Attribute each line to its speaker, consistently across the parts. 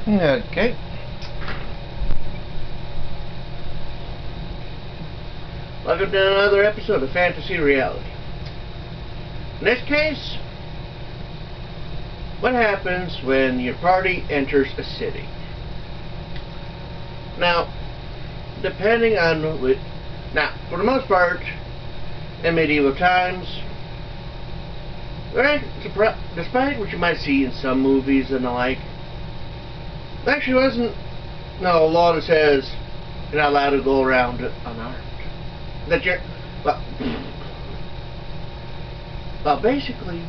Speaker 1: Okay.
Speaker 2: Welcome to another episode of Fantasy Reality. In this case, what happens when your party enters a city? Now, depending on which... Now, for the most part, in medieval times, right, despite what you might see in some movies and the like, there actually wasn't no law that says you're not allowed to go around unarmed. That you're... Well, basically,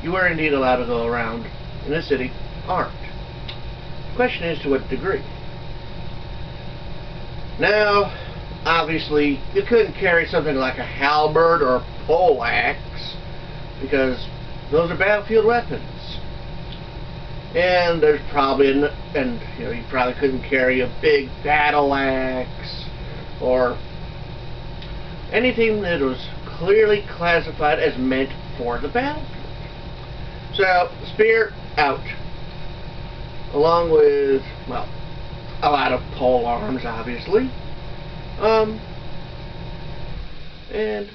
Speaker 2: you were indeed allowed to go around in the city armed. The question is to what degree. Now, obviously, you couldn't carry something like a halberd or a poleaxe because those are battlefield weapons. And there's probably, you probably couldn't carry a big battle axe or anything that was clearly classified as meant for the battlefield. So, spear out, along with, well, a lot of pole arms, obviously. And,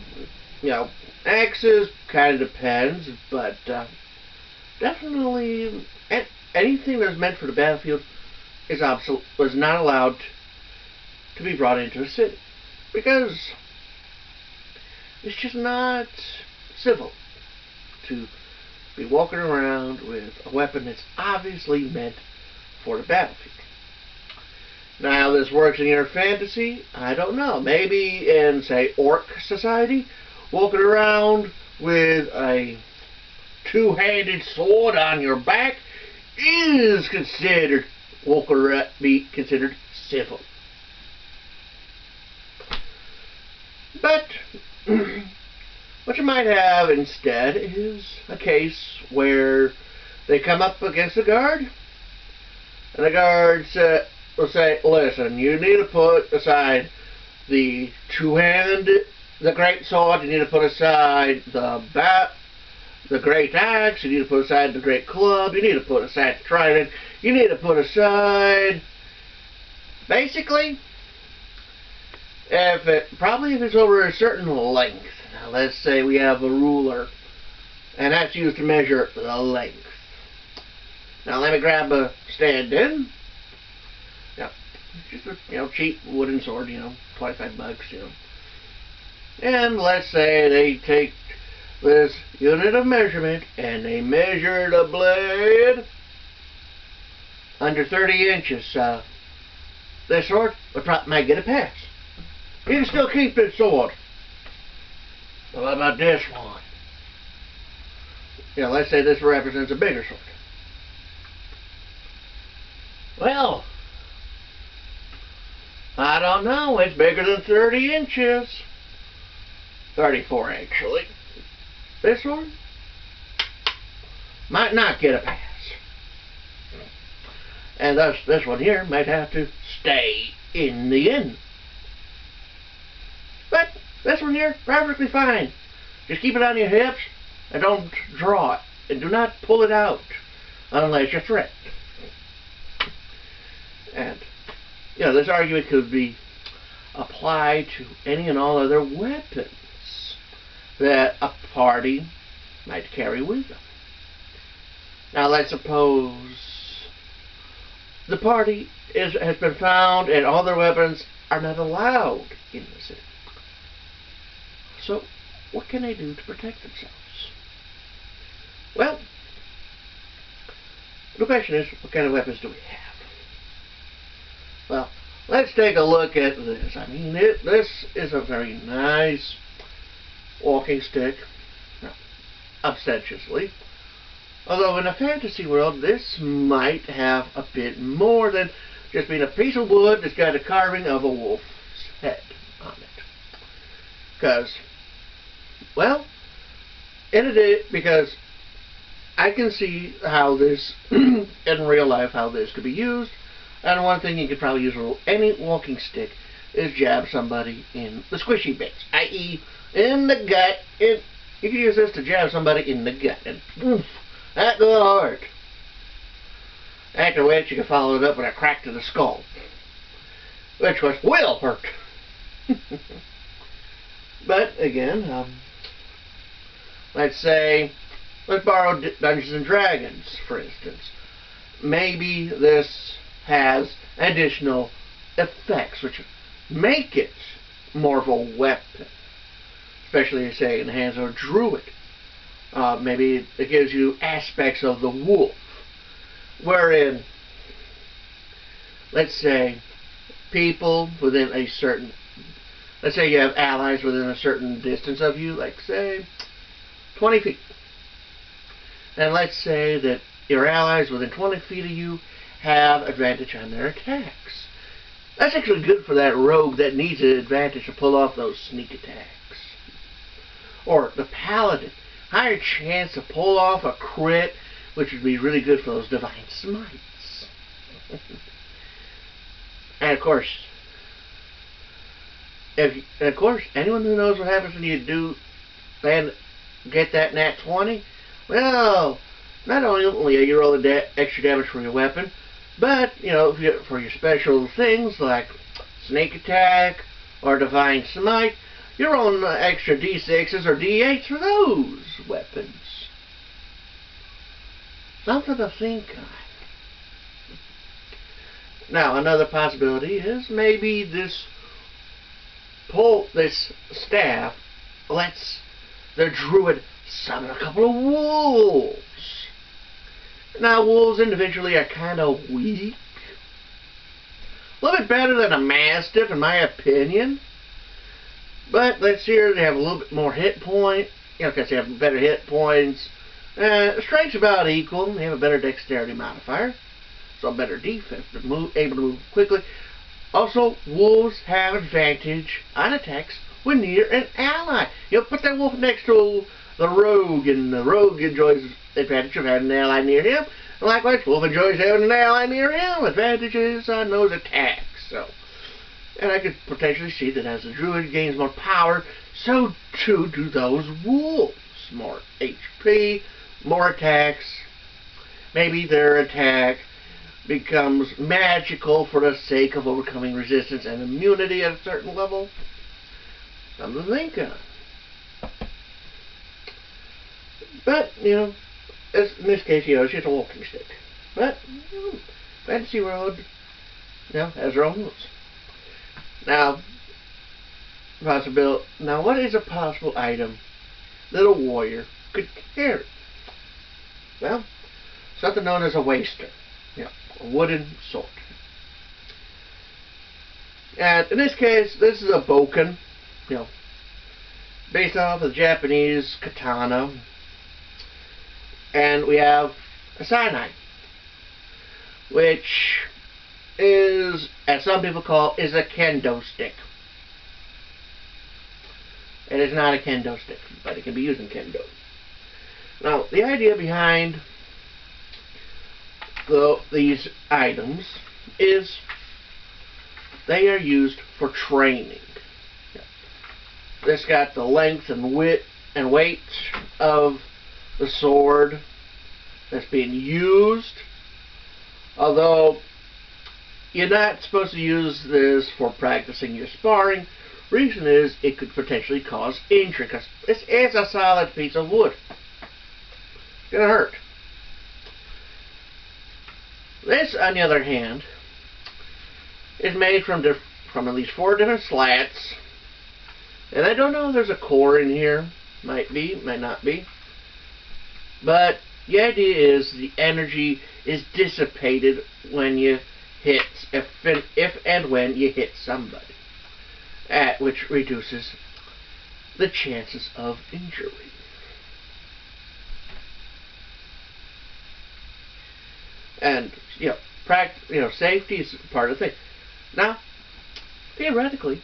Speaker 2: axes kind of depends, but definitely anything that's meant for the battlefield was not allowed to be brought into a city, because it's just not civil to be walking around with a weapon that's obviously meant for the battlefield. Now, this works in your fantasy, I don't know. Maybe in, say, Orc society, walking around with a two-handed sword on your back is considered civil. But what you might have instead is a case where they come up against a guard, and the guard will say, listen, you need to put aside the the great sword, you need to put aside the great axe, you need to put aside the great club, you need to put aside the trident, you need to put aside, basically, if it's over a certain length. Now, let's say we have a ruler, and that's used to measure the length. Now, let me grab a stand-in. Yeah, just a cheap wooden sword, $25, And let's say they take this unit of measurement and they measure the blade under 30 inches. This sword might get a pass. You can still keep this sword. Well, what about this one? Let's say this represents a bigger sword. Well, I don't know. It's bigger than 30 inches. 34, actually. This one might not get a pass. And thus, this one here might have to stay in the inn. But this one here, perfectly fine. Just keep it on your hips and don't draw it. And do not pull it out unless you're threatened. And, this argument could be applied to any and all other weapons that a party might carry with them. Now, let's suppose the party has been found and all their weapons are not allowed in the city. So, what can they do to protect themselves? Well, the question is, what kind of weapons do we have? Well, let's take a look at this. I mean, this is a very nice walking stick, ostentiously. Although in a fantasy world, this might have a bit more than just being a piece of wood that's got a carving of a wolf's head on it. Because, because I can see how this, in real life, how this could be used. And one thing you could probably use with any walking stick is jab somebody in the squishy bits, i.e. in the gut. You can use this to jab somebody in the gut, and oof, that goes hard. After which, you can follow it up with a crack to the skull, which will hurt. But again, let's borrow Dungeons and Dragons, for instance. Maybe this has additional effects which make it more of a weapon, especially, say, in the hands of a druid. Maybe it gives you aspects of the wolf, wherein, let's say, people within a certain, let's say you have allies within a certain distance of you, like, say, 20 feet. And let's say that your allies within 20 feet of you have advantage on their attacks. That's actually good for that rogue that needs an advantage to pull off those sneak attacks. Or the paladin, higher chance to pull off a crit, which would be really good for those divine smites. And of course, anyone who knows what happens when you do and get that nat 20, well, not only you roll extra damage for your weapon, but, you know, for your special things like Sneak Attack or Divine Smite, you're rolling extra D6s or D8s for those weapons. Something to think on. Now, another possibility is maybe this staff lets the druid summon a couple of wolves. Now, wolves individually are kind of weak. A little bit better than a mastiff, in my opinion. But let's see here, they have a little bit more hit point. You know, because they have better hit points. Strength's about equal. They have a better dexterity modifier. So better defense, but able to move quickly. Also, wolves have advantage on attacks when near an ally. You know, put that wolf next to the rogue, and the rogue enjoys the advantage of having an ally near him. And likewise, wolf enjoys having an ally near him. Advantages on those attacks. So, and I could potentially see that as the druid gains more power, so too do those wolves. More HP, more attacks. Maybe their attack becomes magical for the sake of overcoming resistance and immunity at a certain level. Something to think of. But, you know, in this case, you know, it's just a walking stick. But, you know, Fantasy World, you know, has their own rules. Now, what is a possible item that a warrior could carry? Well, something known as a waster. You know, a wooden sword. And in this case, this is a bokken, you know, based off of the Japanese katana. And we have a cyanide, which is, as some people call, is a kendo stick. It is not a kendo stick, but it can be used in kendo. Now, the idea behind these items is they are used for training. This got the length and width and weight of the sword that's being used, although you're not supposed to use this for practicing your sparring. Reason is it could potentially cause injury because this is a solid piece of wood. It's gonna hurt. This, on the other hand, is made from at least 4 different slats, and I don't know if there's a core in here. Might be, might not be. But the idea is the energy is dissipated when you hit, if and when you hit somebody, which reduces the chances of injury. And safety is part of the thing. Now, theoretically,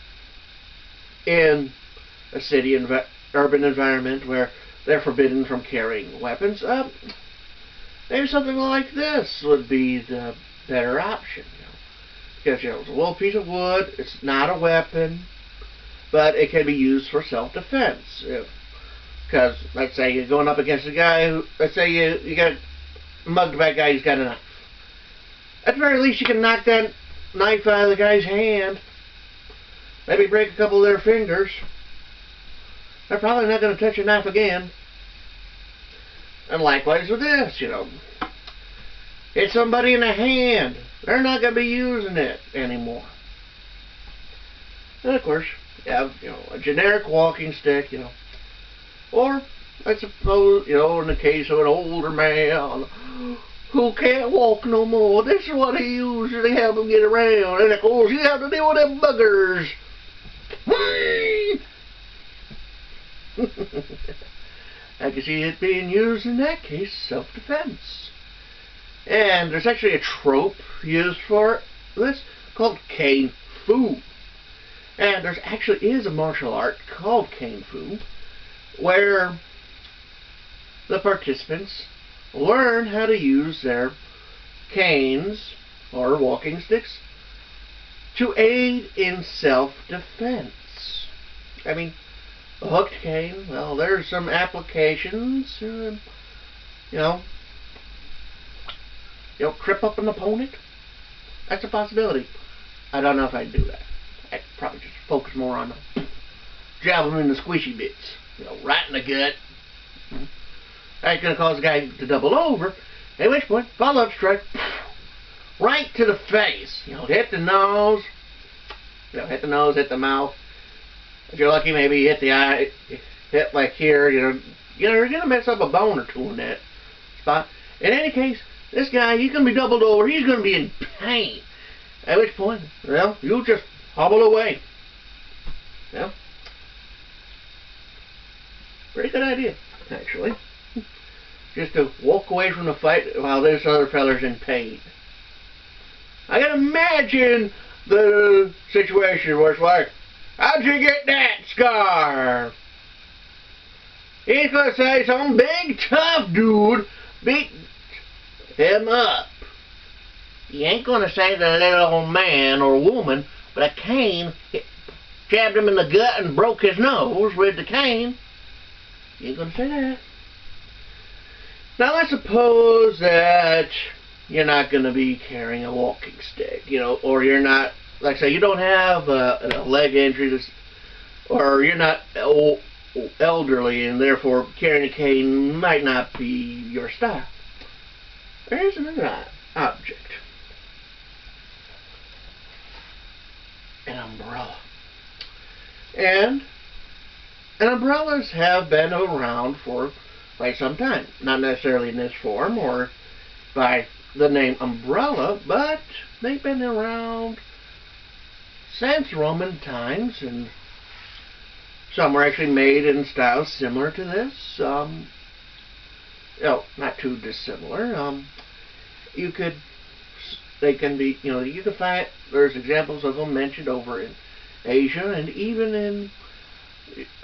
Speaker 2: in a city urban environment where they're forbidden from carrying weapons, maybe something like this would be the better option. Because it's a little piece of wood, it's not a weapon, but it can be used for self-defense. Because let's say you're going up against a guy who, let's say you got mugged by a guy who's got a knife. At the very least, you can knock that knife out of the guy's hand. Maybe break a couple of their fingers. They're probably not going to touch a knife again. And likewise with this, hit somebody in the hand. They're not going to be using it anymore. And of course, you have, a generic walking stick, Or, I suppose, in the case of an older man who can't walk no more, this is what he uses to help him get around. And of course, you have to deal with them buggers. I can see it being used in that case, self-defense. And there's actually a trope used for this called Kung Fu. And there actually is a martial art called Kung Fu where the participants learn how to use their canes or walking sticks to aid in self-defense. I mean, a hooked cane, well, there's some applications, trip up an opponent. That's a possibility. I don't know if I'd do that. I'd probably just focus more on jab them in the squishy bits, right in the gut. That's going to cause the guy to double over, at which point, follow-up strike, right to the face. Hit the nose, hit the mouth. If you're lucky, maybe hit the eye, hit like here, you're going to mess up a bone or two in that spot. In any case, this guy, he's going to be doubled over, he's going to be in pain. At which point, you'll just hobble away. Pretty good idea, actually. Just to walk away from the fight while this other feller's in pain. I can imagine the situation where it's like, how'd you get that scar? He's going to say some big tough dude beat him up. He ain't going to say that little old man or woman with a cane jabbed him in the gut and broke his nose with the cane. He ain't going to say that. Now let's suppose that you're not going to be carrying a walking stick, or you're not, like I say, you don't have a leg injury, or you're not elderly, and therefore carrying a cane might not be your style. There's another object. An umbrella. And umbrellas have been around for quite some time. Not necessarily in this form or by the name umbrella, but they've been around since Roman times, and some were actually made in styles similar to this. Not too dissimilar. They can be, you can find, there's examples of them mentioned over in Asia and even in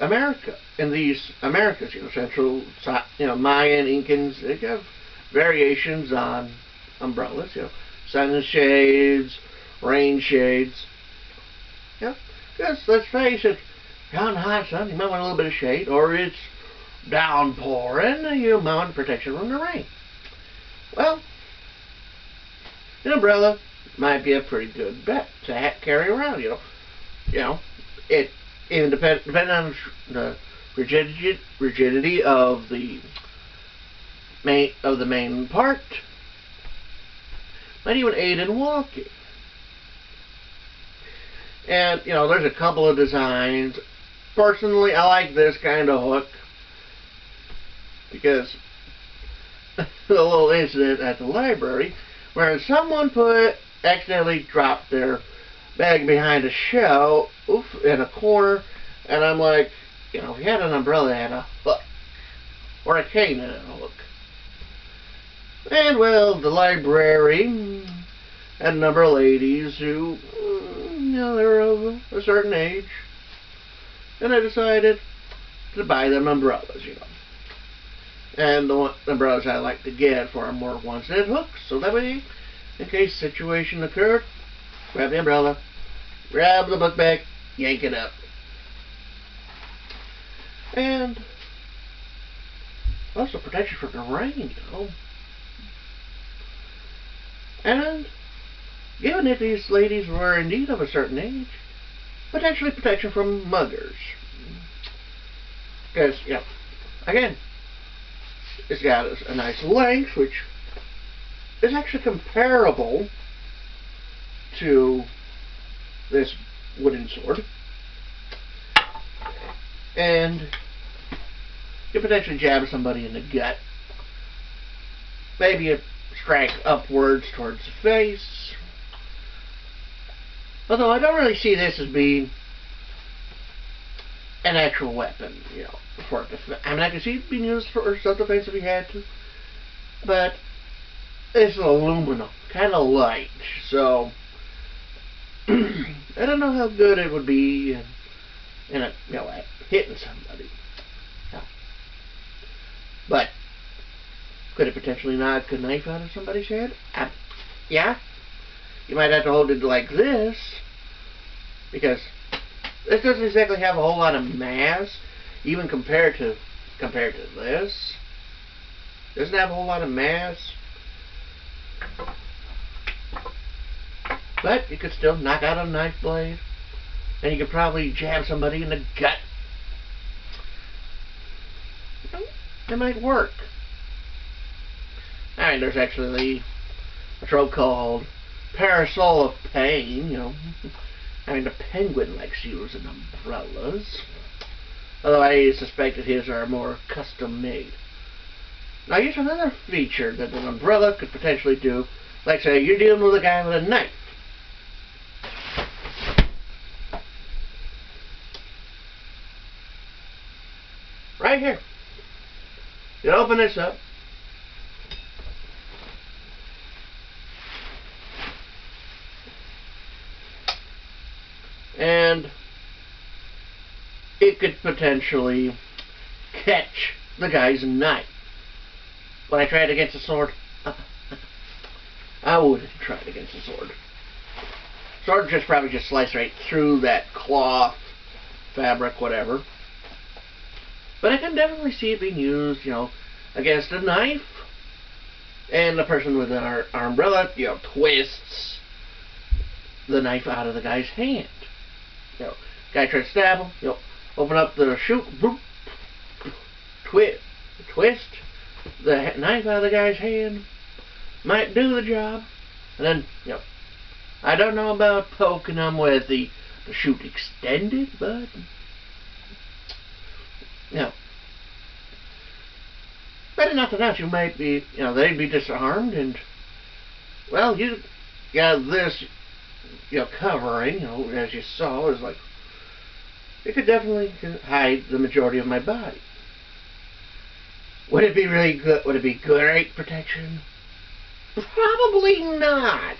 Speaker 2: America, in these Americas, Central, Mayan, Incans, they have variations on umbrellas, sun shades, rain shades. Because let's face it, out in the hot sun, you might want a little bit of shade, or it's downpouring, you might want protection from the rain. Well, an umbrella might be a pretty good bet to carry around, It even depending on the rigidity of the main part, might even aid in walking. And, there's a couple of designs. Personally, I like this kind of hook because a little incident at the library where someone accidentally dropped their bag behind a shelf in a corner, and I'm like, if you had an umbrella that had a hook, or a cane and a hook. And, well, the library had a number of ladies who, they were of a certain age, and I decided to buy them umbrellas, And the umbrellas I like to get for them were ones that had hooks, so that way, in case a situation occurred, grab the umbrella, grab the book bag, yank it up. And also protection from the rain, And given that these ladies were indeed of a certain age, potentially protection from muggers. Because, again, it's got a nice length, which is actually comparable to this wooden sword. And you potentially jab somebody in the gut. Maybe a strike upwards towards the face. Although I don't really see this as being an actual weapon, for defense. I mean, I can see it being used for self-defense if you had to. But it's aluminum, kind of light, so I don't know how good it would be at hitting somebody. But could it potentially knock a knife out of somebody's head? Yeah. You might have to hold it like this, because this doesn't exactly have a whole lot of mass, even compared to this. Doesn't have a whole lot of mass. But you could still knock out a knife blade, and you could probably jab somebody in the gut. It might work. Alright, there's actually a trope called Parasol of Pain, I mean, the Penguin likes using umbrellas. Although I suspect that his are more custom made. Now here's another feature that an umbrella could potentially do. Like say you're dealing with a guy with a knife. Right here. You open this up. And it could potentially catch the guy's knife. When I tried against a sword, I wouldn't try it against a sword. Sword probably just slice right through that cloth, fabric, whatever. But I can definitely see it being used, against a knife. And the person with an umbrella, twists the knife out of the guy's hand. Guy tries to stab him, open up the chute, boop, twist the knife out of the guy's hand, might do the job, and then, I don't know about poking them with the chute extended, but, better nothing else, you might be, they'd be disarmed, and, well, you got this, covering, as you saw, is like, it could definitely hide the majority of my body. Would it be really good? Would it be great protection? Probably not.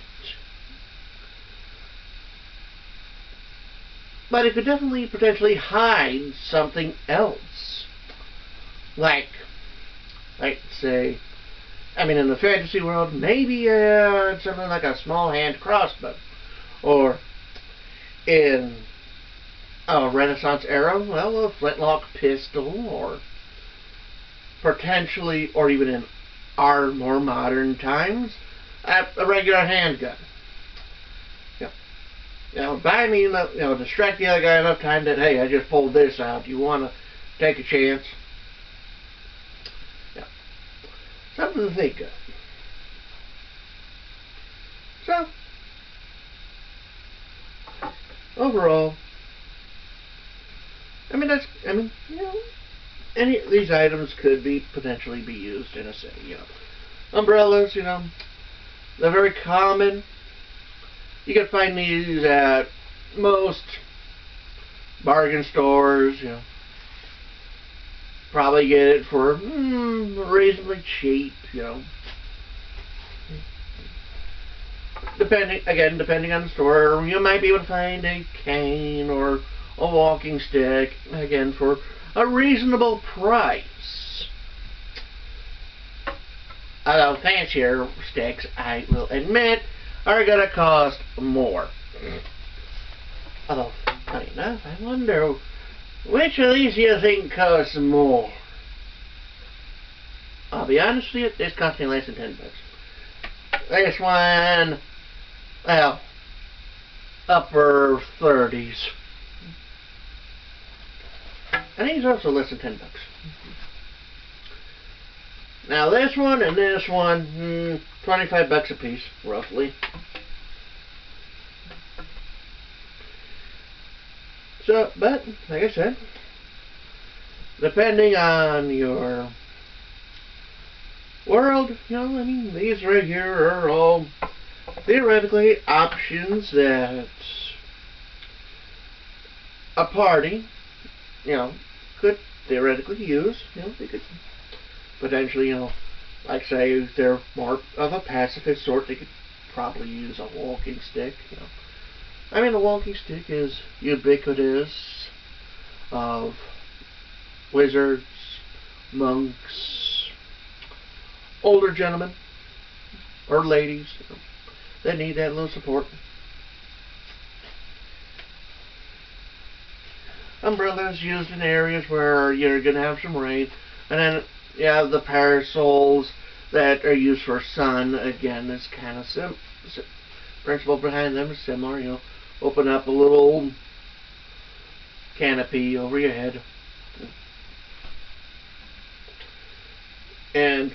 Speaker 2: But it could definitely potentially hide something else. Like say, I mean, in the fantasy world, maybe something like a small hand crossbow. Or in a Renaissance era, well, a flintlock pistol, or potentially, or even in our more modern times, a regular handgun. Buy me, distract the other guy enough time that, hey, I just pulled this out. You want to take a chance? Something to think of. So, overall, any of these items could potentially be used in a city. Umbrellas, they're very common. You can find these at most bargain stores. Probably get it for reasonably cheap. Depending on the store, you might be able to find a cane or a walking stick, again, for a reasonable price. Although fancier sticks, I will admit, are going to cost more. Although, funny enough, I wonder which of these you think costs more. I'll be honest with you, this cost me less than $10. This one well, upper 30s. And these are also less than $10. Now this one and this one, $25 a piece, roughly. So, but, like I said, depending on your world, you know, I mean, these right here are all theoretically options that a party, you know, could theoretically use. You know, they could potentially, you know, like say if they're more of a pacifist sort, they could probably use a walking stick. You know, I mean, the walking stick is ubiquitous of wizards, monks, older gentlemen or ladies, you know, that need that little support. Umbrellas used in areas where you're going to have some rain. And then you have the parasols that are used for sun. Again, it's kind of principle behind them is similar. You know, open up a little canopy over your head. And,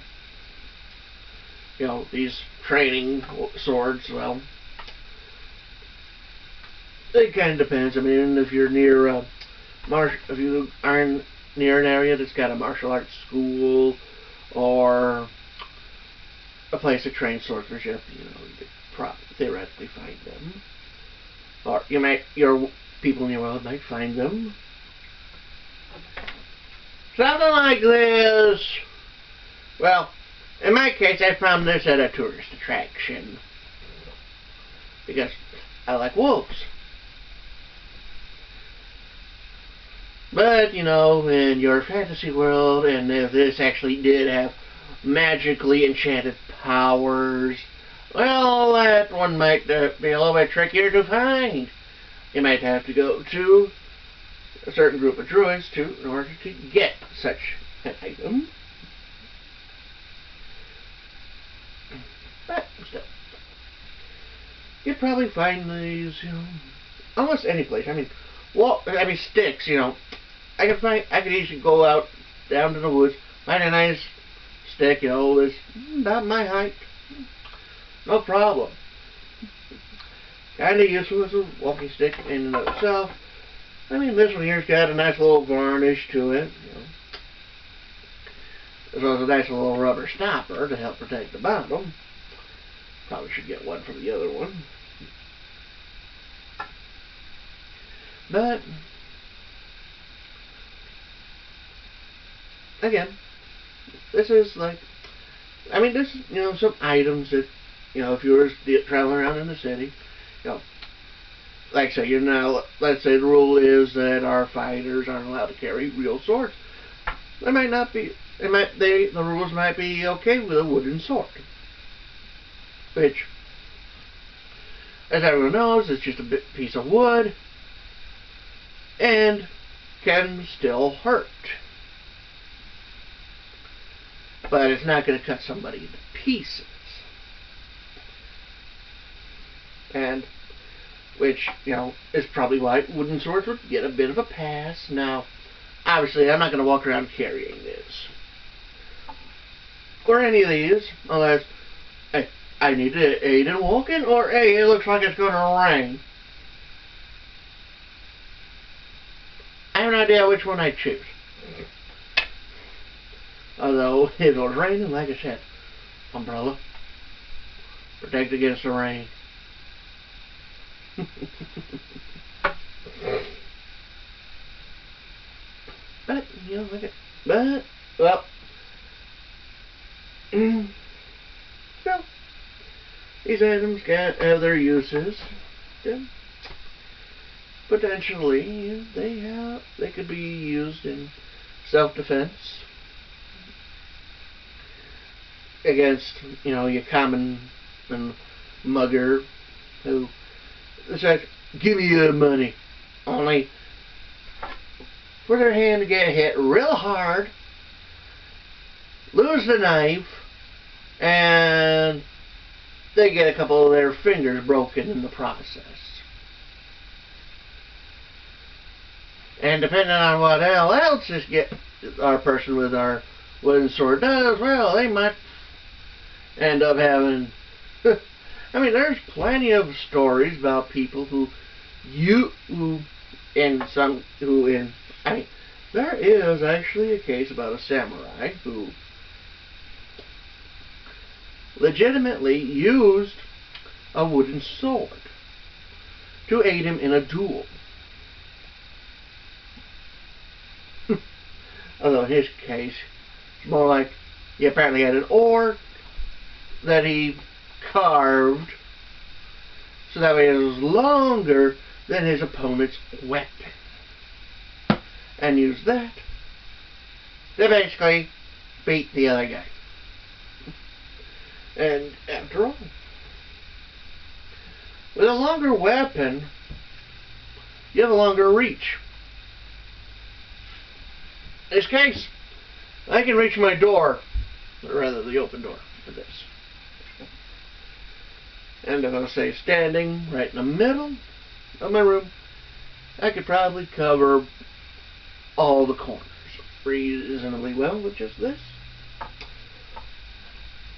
Speaker 2: you know, these training swords, well, it kind of depends. I mean, if you're near if you are near an area that's got a martial arts school or a place that trains swordsmanship, you know, you could theoretically find them. Or your people in your world might find them. Something like this. Well, in my case, I found this at a tourist attraction because I like wolves. But, you know, in your fantasy world, and if this actually did have magically enchanted powers, well, that one might be a little bit trickier to find. You might have to go to a certain group of druids in order to get such an item. But still, you'd probably find these, you know, almost any place. I mean, sticks, you know. I could easily go out down to the woods, find a nice stick, you know, that's about my height. No problem. Kind of useful as a walking stick in and of itself. I mean, this one here's got a nice little varnish to it, you know. As well as a nice little rubber stopper to help protect the bottom. Probably should get one from the other one. But again, this is like, I mean, this is, you know, some items that, you know, if you were traveling around in the city, you know, like I say, you're now, let's say the rule is that our fighters aren't allowed to carry real swords. They might not be, the rules might be okay with a wooden sword. Which, as everyone knows, is just a piece of wood and can still hurt. But it's not going to cut somebody into pieces. And, which, you know, is probably why wooden swords would get a bit of a pass. Now, obviously, I'm not going to walk around carrying this. Or any of these, unless, hey, I need to aid in walking, or hey, it looks like it's going to rain. I have no idea which one I'd choose. Although, if it was raining, like I said, umbrella, protect against the rain. But, you know, well, so, these items have their uses. Yeah. Potentially, they could be used in self-defense against, you know, your common mugger who says, "Give me your money," only for their hand to get hit real hard, lose the knife, and they get a couple of their fingers broken in the process. And depending on what else our person with our wooden sword does, well, they might end up having... I mean, there's plenty of stories about people there is actually a case about a samurai who legitimately used a wooden sword to aid him in a duel. Although in his case, it's more like he apparently had an oar that he carved so that way it was longer than his opponent's weapon, and used that to basically beat the other guy. And after all, with a longer weapon, you have a longer reach. In this case, I can reach my door, or rather the open door, for this. And if I was, say, standing right in the middle of my room, I could probably cover all the corners reasonably well with just this.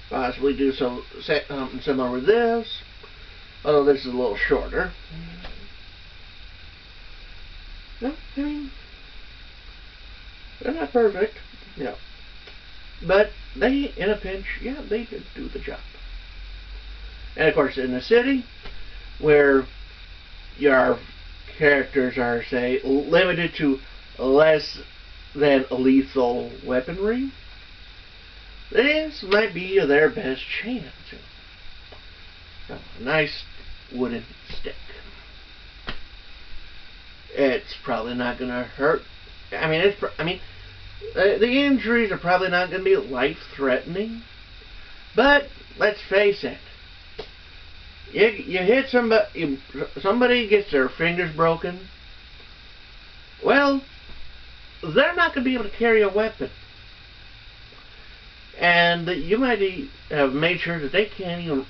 Speaker 2: Possibly do something similar with this, although this is a little shorter. No, I mean, they're not perfect, but they, in a pinch, they did do the job. And of course, in the city, where your characters are, say, limited to less than lethal weaponry, this might be their best chance. A nice wooden stick. It's probably not going to hurt. The injuries are probably not going to be life-threatening. But let's face it. You hit somebody gets their fingers broken. Well, they're not going to be able to carry a weapon. And you might have made sure that they can't even,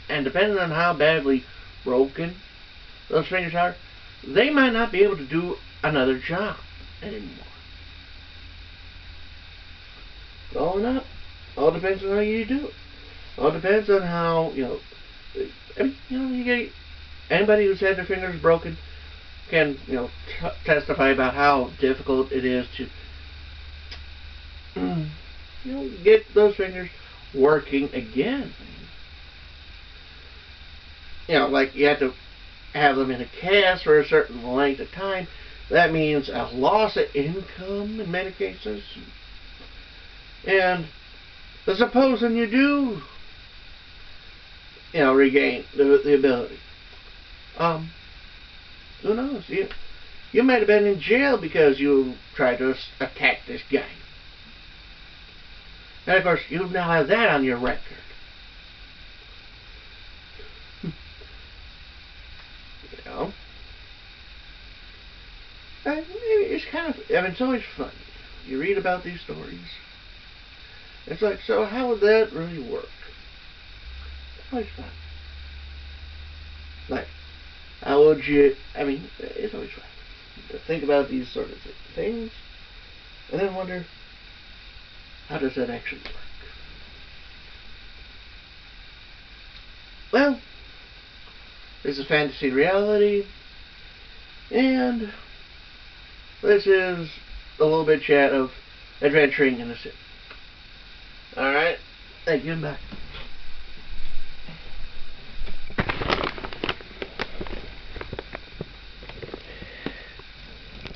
Speaker 2: and depending on how badly broken those fingers are, they might not be able to do another job anymore. All depends on how you do it. All depends on how, anybody who's had their fingers broken can, testify about how difficult it is to, get those fingers working again. Like you have to have them in a cast for a certain length of time. That means a loss of income in many cases. And supposing you do, regain the ability. Who knows? You might have been in jail because you tried to attack this guy. And of course, you now have that on your record. It's kind of, it's always funny. You read about these stories. It's like, so how would that really work? It's always fun. Like, how would you, it's always fun to think about these sort of things and then wonder, how does that actually work? Well, this is Fantasy Reality, and this is a little bit chat of adventuring in the city. Alright, thank you, and bye.